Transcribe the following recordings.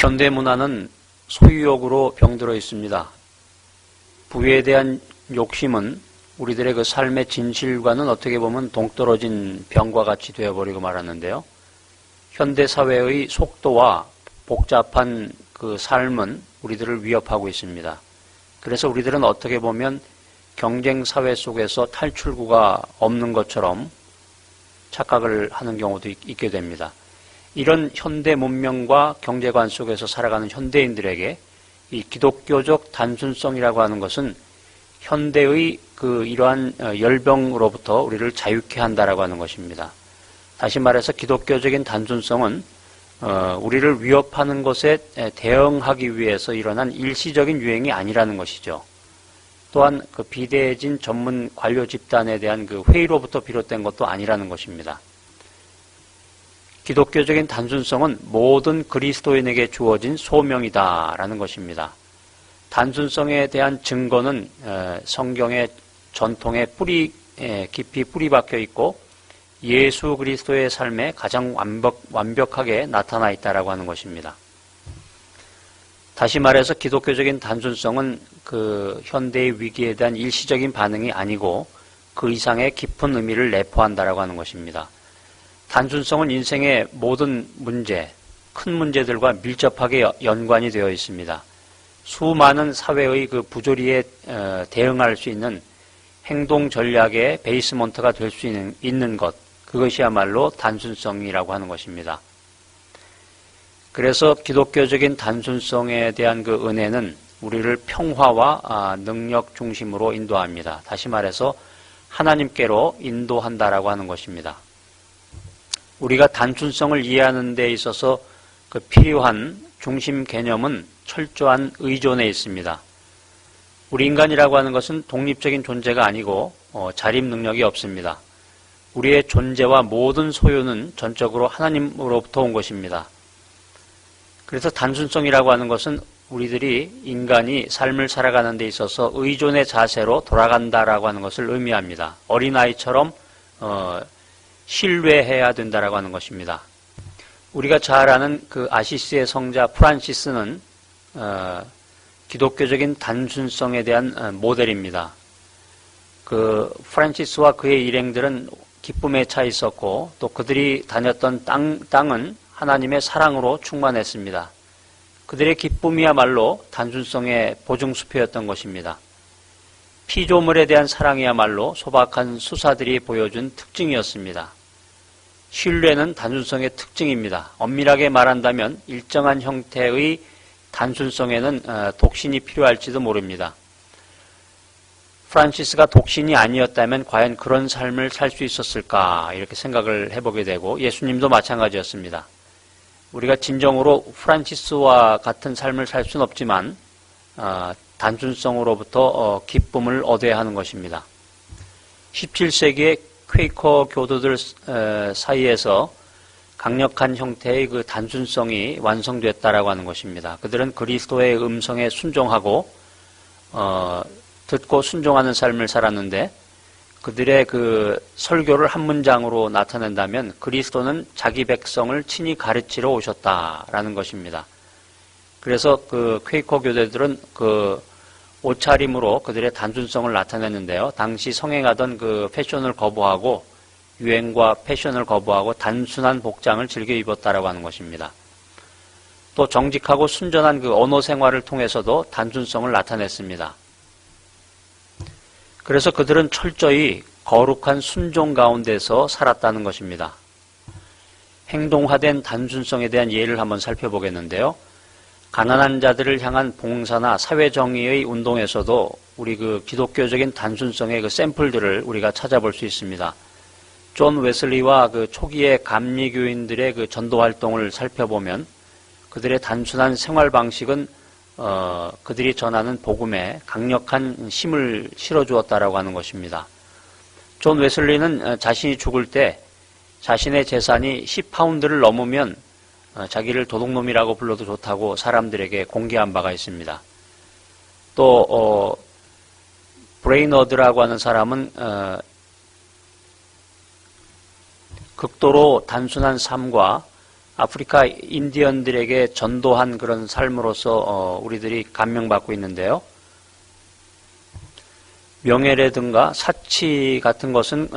현대 문화는 소유욕으로 병들어 있습니다. 부에 대한 욕심은 우리들의 그 삶의 진실과는 어떻게 보면 동떨어진 병과 같이 되어버리고 말았는데요. 현대 사회의 속도와 복잡한 그 삶은 우리들을 위협하고 있습니다. 그래서 우리들은 어떻게 보면 경쟁 사회 속에서 탈출구가 없는 것처럼 착각을 하는 경우도 있게 됩니다. 이런 현대 문명과 경제관 속에서 살아가는 현대인들에게 이 기독교적 단순성이라고 하는 것은 현대의 그 이러한 열병으로부터 우리를 자유케 한다라고 하는 것입니다. 다시 말해서 기독교적인 단순성은 우리를 위협하는 것에 대응하기 위해서 일어난 일시적인 유행이 아니라는 것이죠. 또한 그 비대해진 전문 관료 집단에 대한 그 회의로부터 비롯된 것도 아니라는 것입니다. 기독교적인 단순성은 모든 그리스도인에게 주어진 소명이다라는 것입니다. 단순성에 대한 증거는 성경의 전통에 깊이 뿌리 박혀 있고 예수 그리스도의 삶에 가장 완벽하게 나타나 있다라고 하는 것입니다. 다시 말해서 기독교적인 단순성은 그 현대의 위기에 대한 일시적인 반응이 아니고 그 이상의 깊은 의미를 내포한다라고 하는 것입니다. 단순성은 인생의 모든 문제, 큰 문제들과 밀접하게 연관이 되어 있습니다. 수많은 사회의 그 부조리에 대응할 수 있는 행동 전략의 베이스먼트가 될 수 있는 것, 그것이야말로 단순성이라고 하는 것입니다. 그래서 기독교적인 단순성에 대한 그 은혜는 우리를 평화와 능력 중심으로 인도합니다. 다시 말해서 하나님께로 인도한다라고 하는 것입니다. 우리가 단순성을 이해하는 데 있어서 그 필요한 중심 개념은 철저한 의존에 있습니다. 우리 인간이라고 하는 것은 독립적인 존재가 아니고 자립 능력이 없습니다. 우리의 존재와 모든 소유는 전적으로 하나님으로부터 온 것입니다. 그래서 단순성이라고 하는 것은 우리들이 인간이 삶을 살아가는 데 있어서 의존의 자세로 돌아간다라고 하는 것을 의미합니다. 어린아이처럼 신뢰해야 된다라고 하는 것입니다. 우리가 잘 아는 그 아시시의 성자 프란시스는 기독교적인 단순성에 대한 모델입니다. 그 프란시스와 그의 일행들은 기쁨에 차 있었고 또 그들이 다녔던 땅은 하나님의 사랑으로 충만했습니다. 그들의 기쁨이야말로 단순성의 보증수표였던 것입니다. 피조물에 대한 사랑이야말로 소박한 수사들이 보여준 특징이었습니다. 신뢰는 단순성의 특징입니다. 엄밀하게 말한다면 일정한 형태의 단순성에는 독신이 필요할지도 모릅니다. 프란시스가 독신이 아니었다면 과연 그런 삶을 살 수 있었을까 이렇게 생각을 해보게 되고 예수님도 마찬가지였습니다. 우리가 진정으로 프란시스와 같은 삶을 살 수는 없지만 단순성으로부터 기쁨을 얻어야 하는 것입니다. 17세기의 퀘이커 교도들 사이에서 강력한 형태의 그 단순성이 완성됐다라고 하는 것입니다. 그들은 그리스도의 음성에 순종하고 듣고 순종하는 삶을 살았는데 그들의 그 설교를 한 문장으로 나타낸다면 그리스도는 자기 백성을 친히 가르치러 오셨다라는 것입니다. 그래서 그 퀘이커 교대들은 그 옷차림으로 그들의 단순성을 나타냈는데요. 당시 성행하던 그 패션을 거부하고 유행과 패션을 거부하고 단순한 복장을 즐겨 입었다라고 하는 것입니다. 또 정직하고 순전한 그 언어 생활을 통해서도 단순성을 나타냈습니다. 그래서 그들은 철저히 거룩한 순종 가운데서 살았다는 것입니다. 행동화된 단순성에 대한 예를 한번 살펴보겠는데요. 가난한 자들을 향한 봉사나 사회정의의 운동에서도 우리 그 기독교적인 단순성의 그 샘플들을 우리가 찾아볼 수 있습니다. 존 웨슬리와 그 초기의 감리교인들의 그 전도 활동을 살펴보면 그들의 단순한 생활 방식은 그들이 전하는 복음에 강력한 힘을 실어주었다라고 하는 것입니다. 존 웨슬리는 자신이 죽을 때 자신의 재산이 10파운드를 넘으면 자기를 도둑놈이라고 불러도 좋다고 사람들에게 공개한 바가 있습니다. 또 브레이너드라고 하는 사람은 극도로 단순한 삶과 아프리카 인디언들에게 전도한 그런 삶으로서 우리들이 감명받고 있는데요. 명예라든가 사치 같은 것은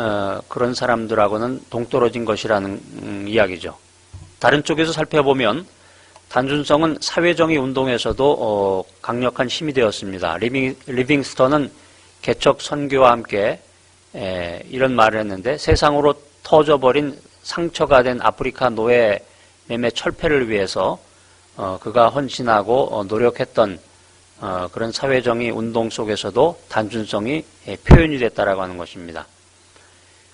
그런 사람들하고는 동떨어진 것이라는 이야기죠. 다른 쪽에서 살펴보면 단순성은 사회정의 운동에서도 강력한 힘이 되었습니다. 리빙스턴은 개척 선교와 함께 이런 말을 했는데, 세상으로 터져버린 상처가 된 아프리카 노예 매매 철폐를 위해서 그가 헌신하고 노력했던 그런 사회정의 운동 속에서도 단순성이 표현이 됐다라고 하는 것입니다.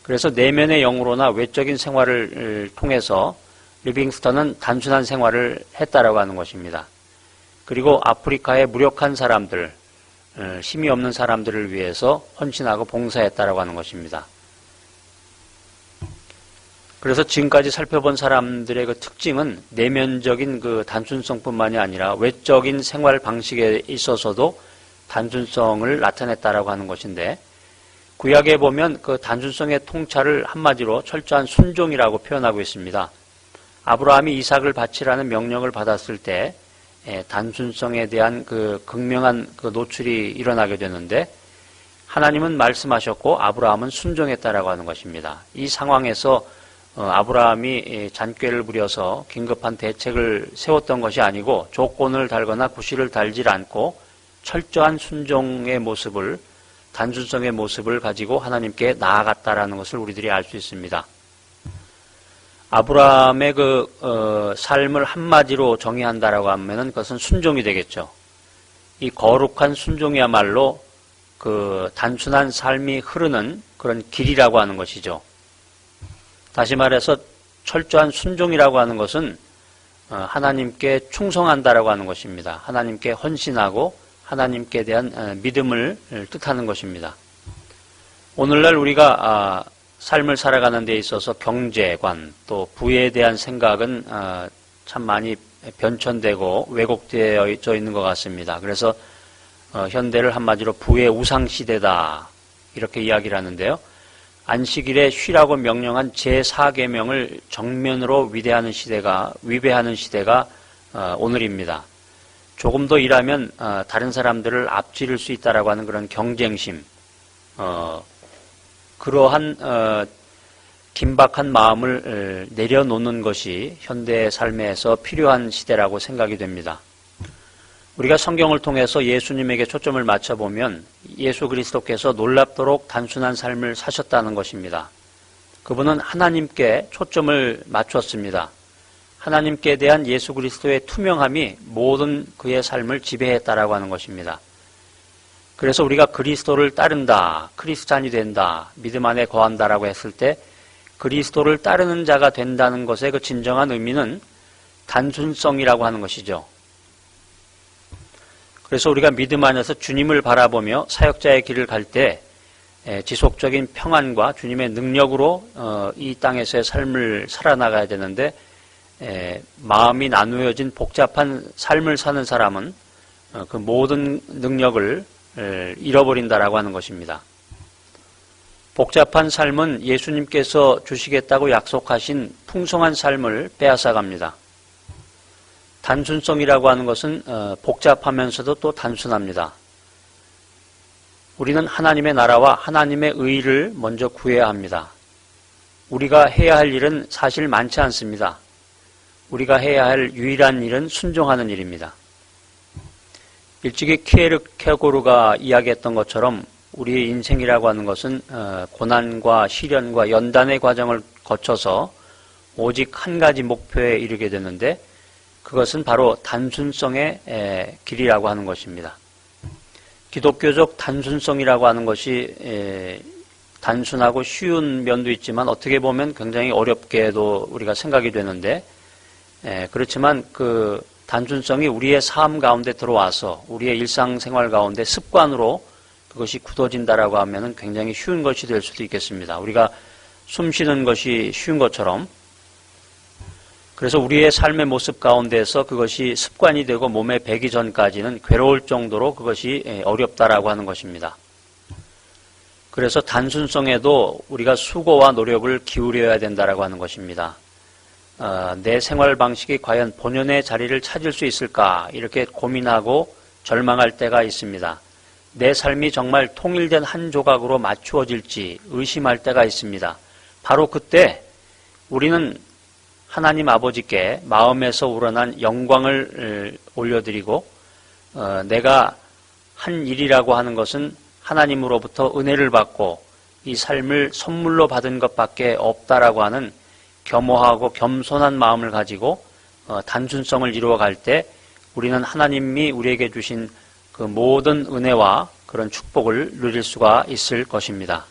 그래서 내면의 영으로나 외적인 생활을 통해서 리빙스턴은 단순한 생활을 했다라고 하는 것입니다. 그리고 아프리카의 무력한 사람들, 힘이 없는 사람들을 위해서 헌신하고 봉사했다라고 하는 것입니다. 그래서 지금까지 살펴본 사람들의 그 특징은 내면적인 그 단순성뿐만이 아니라 외적인 생활 방식에 있어서도 단순성을 나타냈다라고 하는 것인데, 구약에 보면 그 단순성의 통찰을 한마디로 철저한 순종이라고 표현하고 있습니다. 아브라함이 이삭을 바치라는 명령을 받았을 때 단순성에 대한 그 극명한 그 노출이 일어나게 되는데, 하나님은 말씀하셨고 아브라함은 순종했다라고 하는 것입니다. 이 상황에서 아브라함이 잔꾀를 부려서 긴급한 대책을 세웠던 것이 아니고 조건을 달거나 구실을 달지 않고 철저한 순종의 모습을, 단순성의 모습을 가지고 하나님께 나아갔다라는 것을 우리들이 알 수 있습니다. 아브라함의 그 삶을 한마디로 정의한다라고 하면은 그것은 순종이 되겠죠. 이 거룩한 순종이야말로 그 단순한 삶이 흐르는 그런 길이라고 하는 것이죠. 다시 말해서 철저한 순종이라고 하는 것은 하나님께 충성한다라고 하는 것입니다. 하나님께 헌신하고 하나님께 대한 믿음을 뜻하는 것입니다. 오늘날 우리가 삶을 살아가는 데 있어서 경제관 또 부에 대한 생각은 참 많이 변천되고 왜곡되어 있는 것 같습니다. 그래서 현대를 한마디로 부의 우상시대다 이렇게 이야기를 하는데요. 안식일에 쉬라고 명령한 제4계명을 정면으로 위배하는 시대가 오늘입니다. 조금 더 일하면 다른 사람들을 앞지를 수 있다라고 하는 그런 경쟁심, 그러한 긴박한 마음을 내려놓는 것이 현대의 삶에서 필요한 시대라고 생각이 됩니다. 우리가 성경을 통해서 예수님에게 초점을 맞춰보면 예수 그리스도께서 놀랍도록 단순한 삶을 사셨다는 것입니다. 그분은 하나님께 초점을 맞췄습니다. 하나님께 대한 예수 그리스도의 투명함이 모든 그의 삶을 지배했다라고 하는 것입니다. 그래서 우리가 그리스도를 따른다, 크리스찬이 된다, 믿음 안에 거한다라고 했을 때 그리스도를 따르는 자가 된다는 것의 그 진정한 의미는 단순성이라고 하는 것이죠. 그래서 우리가 믿음 안에서 주님을 바라보며 사역자의 길을 갈 때 지속적인 평안과 주님의 능력으로 이 땅에서의 삶을 살아나가야 되는데, 마음이 나누어진 복잡한 삶을 사는 사람은 그 모든 능력을 잃어버린다라고 하는 것입니다. 복잡한 삶은 예수님께서 주시겠다고 약속하신 풍성한 삶을 빼앗아갑니다. 단순성이라고 하는 것은 복잡하면서도 또 단순합니다. 우리는 하나님의 나라와 하나님의 의를 먼저 구해야 합니다. 우리가 해야 할 일은 사실 많지 않습니다. 우리가 해야 할 유일한 일은 순종하는 일입니다. 일찍이 키에르케고르가 이야기했던 것처럼 우리의 인생이라고 하는 것은 고난과 시련과 연단의 과정을 거쳐서 오직 한 가지 목표에 이르게 되는데, 그것은 바로 단순성의 길이라고 하는 것입니다. 기독교적 단순성이라고 하는 것이 단순하고 쉬운 면도 있지만 어떻게 보면 굉장히 어렵게도 우리가 생각이 되는데, 그렇지만 그 단순성이 우리의 삶 가운데 들어와서 우리의 일상생활 가운데 습관으로 그것이 굳어진다라고 하면 굉장히 쉬운 것이 될 수도 있겠습니다. 우리가 숨 쉬는 것이 쉬운 것처럼, 그래서 우리의 삶의 모습 가운데서 그것이 습관이 되고 몸에 배기 전까지는 괴로울 정도로 그것이 어렵다라고 하는 것입니다. 그래서 단순성에도 우리가 수고와 노력을 기울여야 된다라고 하는 것입니다. 내 생활 방식이 과연 본연의 자리를 찾을 수 있을까 이렇게 고민하고 절망할 때가 있습니다. 내 삶이 정말 통일된 한 조각으로 맞추어질지 의심할 때가 있습니다. 바로 그때 우리는 하나님 아버지께 마음에서 우러난 영광을 올려드리고 내가 한 일이라고 하는 것은 하나님으로부터 은혜를 받고 이 삶을 선물로 받은 것밖에 없다라고 하는 겸허하고 겸손한 마음을 가지고 단순성을 이루어갈 때 우리는 하나님이 우리에게 주신 그 모든 은혜와 그런 축복을 누릴 수가 있을 것입니다.